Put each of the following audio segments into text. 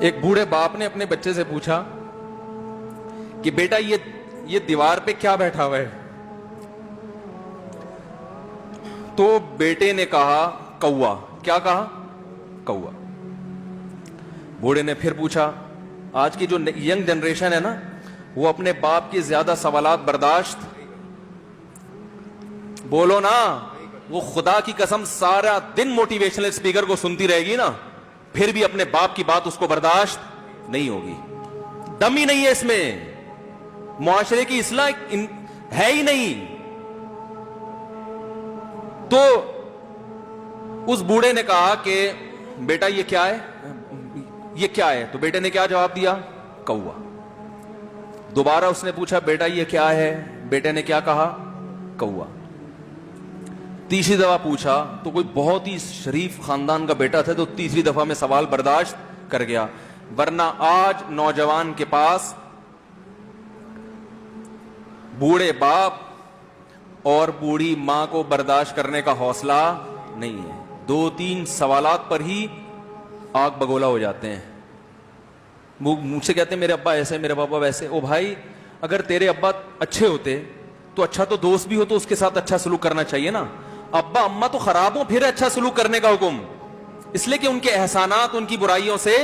ایک بوڑھے باپ نے اپنے بچے سے پوچھا کہ بیٹا یہ دیوار پہ کیا بیٹھا ہوا ہے؟ تو بیٹے نے کہا کوا۔ کیا کہا؟ کوا۔ بوڑھے نے پھر پوچھا، آج کی جو ینگ جنریشن ہے نا، وہ اپنے باپ کی زیادہ سوالات برداشت، بولو نا، وہ خدا کی قسم سارا دن موٹیویشنل اسپیکر کو سنتی رہے گی نا، پھر بھی اپنے باپ کی بات اس کو برداشت نہیں ہوگی۔ دم ہی نہیں ہے اس میں، معاشرے کی اصلاح ہے ہی نہیں۔ تو اس بوڑھے نے کہا کہ بیٹا یہ کیا ہے؟ یہ کیا ہے؟ تو بیٹے نے کیا جواب دیا؟ کوا۔ دوبارہ اس نے پوچھا بیٹا یہ کیا ہے؟ بیٹے نے کیا کہا؟ کوا۔ تیسری دفعہ پوچھا تو کوئی بہت ہی شریف خاندان کا بیٹا تھا، تو تیسری دفعہ میں سوال برداشت کر گیا، ورنہ آج نوجوان کے پاس بوڑھے باپ اور بوڑھی ماں کو برداشت کرنے کا حوصلہ نہیں ہے۔ 2-3 سوالات پر ہی آگ بگولا ہو جاتے ہیں۔ وہ مجھ سے کہتے ہیں میرے ابا ایسے، میرے پاپا ویسے۔ او بھائی، اگر تیرے ابا اچھے ہوتے تو اچھا تو دوست بھی ہو تو اس کے ساتھ اچھا سلوک کرنا چاہیے نا۔ ابا اما تو خراب ہو پھر اچھا سلوک کرنے کا حکم، اس لیے کہ ان کے احسانات ان کی برائیوں سے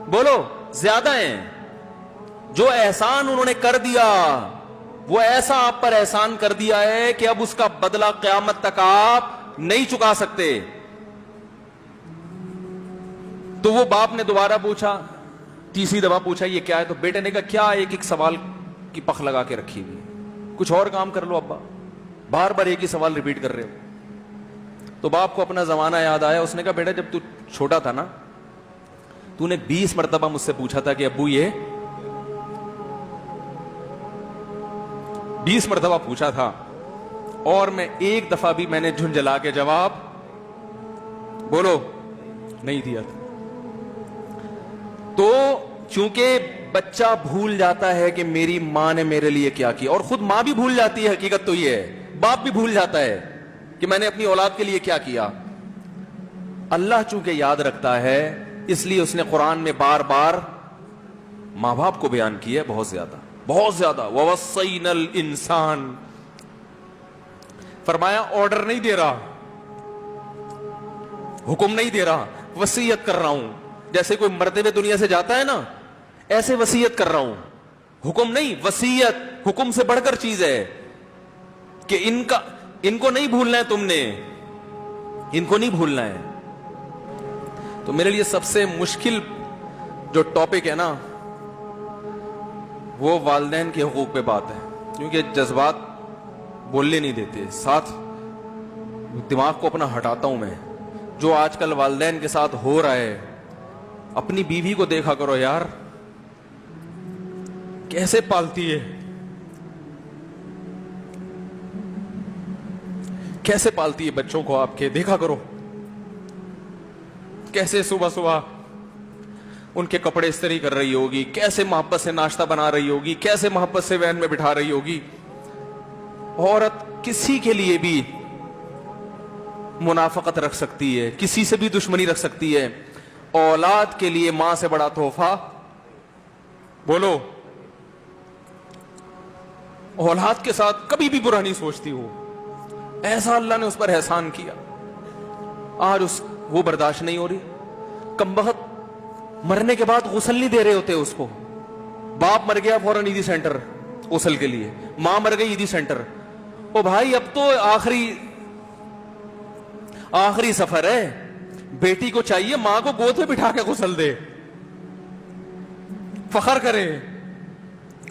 بولو زیادہ ہیں۔ جو احسان انہوں نے کر دیا وہ ایسا آپ پر احسان کر دیا ہے کہ اب اس کا بدلہ قیامت تک آپ نہیں چکا سکتے۔ تو وہ باپ نے دوبارہ پوچھا، تیسری دفعہ پوچھا یہ کیا ہے؟ تو بیٹے نے کہا کیا ایک سوال کی پخ لگا کے رکھی ہوئی، کچھ اور کام کر لو ابا، بار بار ایک ہی سوال ریپیٹ کر رہے ہو۔ تو باپ کو اپنا زمانہ یاد آیا، اس نے کہا بیٹا جب تو چھوٹا تھا نا، تو نے 20 مرتبہ مجھ سے پوچھا تھا کہ ابو یہ 20 مرتبہ پوچھا تھا، اور میں ایک دفعہ بھی میں نے جھنجھلا کے جواب بولو نہیں دیا تھا۔ تو چونکہ بچہ بھول جاتا ہے کہ میری ماں نے میرے لیے کیا کیا، اور خود ماں بھی بھول جاتی ہے، حقیقت تو یہ ہے، باپ بھی بھول جاتا ہے کہ میں نے اپنی اولاد کے لیے کیا کیا۔ اللہ چونکہ یاد رکھتا ہے، اس لیے اس نے قرآن میں بار بار ماں باپ کو بیان کیا ہے، بہت زیادہ بہت زیادہ۔ وَوَصَّيْنَا الْإِنسَانَ، فرمایا آرڈر نہیں دے رہا، حکم نہیں دے رہا، وصیت کر رہا ہوں۔ جیسے کوئی مرتے ہوئے دنیا سے جاتا ہے نا، ایسے وصیت کر رہا ہوں، حکم نہیں، وصیت حکم سے بڑھ کر چیز ہے کہ ان کو نہیں بھولنا ہے، تم نے ان کو نہیں بھولنا ہے۔ تو میرے لیے سب سے مشکل جو ٹاپک ہے نا، وہ والدین کے حقوق پہ بات ہے، کیونکہ جذبات بولنے نہیں دیتے، ساتھ دماغ کو اپنا ہٹاتا ہوں میں۔ جو آج کل والدین کے ساتھ ہو رہا ہے، اپنی بیوی کو دیکھا کرو یار، کیسے پالتی ہے، کیسے پالتی ہے بچوں کو، آپ کے دیکھا کرو، کیسے صبح صبح ان کے کپڑے استری کر رہی ہوگی، کیسے محبت سے ناشتہ بنا رہی ہوگی، کیسے محبت سے وین میں بٹھا رہی ہوگی۔ عورت کسی کے لیے بھی منافقت رکھ سکتی ہے، کسی سے بھی دشمنی رکھ سکتی ہے، اولاد کے لیے ماں سے بڑا تحفہ بولو، اولاد کے ساتھ کبھی بھی برا نہیں سوچتی ہو، ایسا اللہ نے اس پر احسان کیا، آج وہ برداشت نہیں ہو رہی۔ کمبخت مرنے کے بعد غسل نہیں دے رہے ہوتے اس کو، باپ مر گیا فوراً عیدی سینٹر غسل کے لیے، ماں مر گئی عیدی سینٹر۔ او بھائی اب تو آخری سفر ہے، بیٹی کو چاہیے ماں کو گود میں بٹھا کے غسل دے، فخر کرے،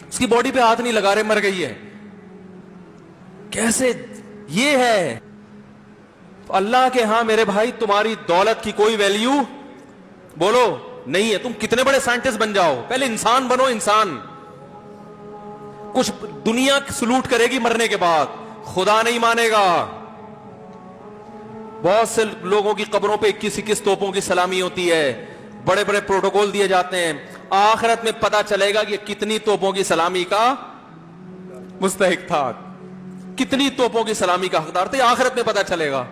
اس کی باڈی پہ ہاتھ نہیں لگا رہے، مر گئی ہے۔ کیسے یہ ہے اللہ کے ہاں میرے بھائی، تمہاری دولت کی کوئی ویلیو بولو نہیں ہے، تم کتنے بڑے سائنٹسٹ بن جاؤ، پہلے انسان بنو، انسان۔ کچھ دنیا سلوٹ کرے گی مرنے کے بعد، خدا نہیں مانے گا۔ بہت سے لوگوں کی قبروں پہ 21 توپوں کی سلامی ہوتی ہے، بڑے بڑے پروٹوکول دیے جاتے ہیں، آخرت میں پتا چلے گا کہ کتنی توپوں کی سلامی کا مستحق تھا، کتنی توپوں کی سلامی کا حقدار تھے، آخرت میں پتا چلے گا۔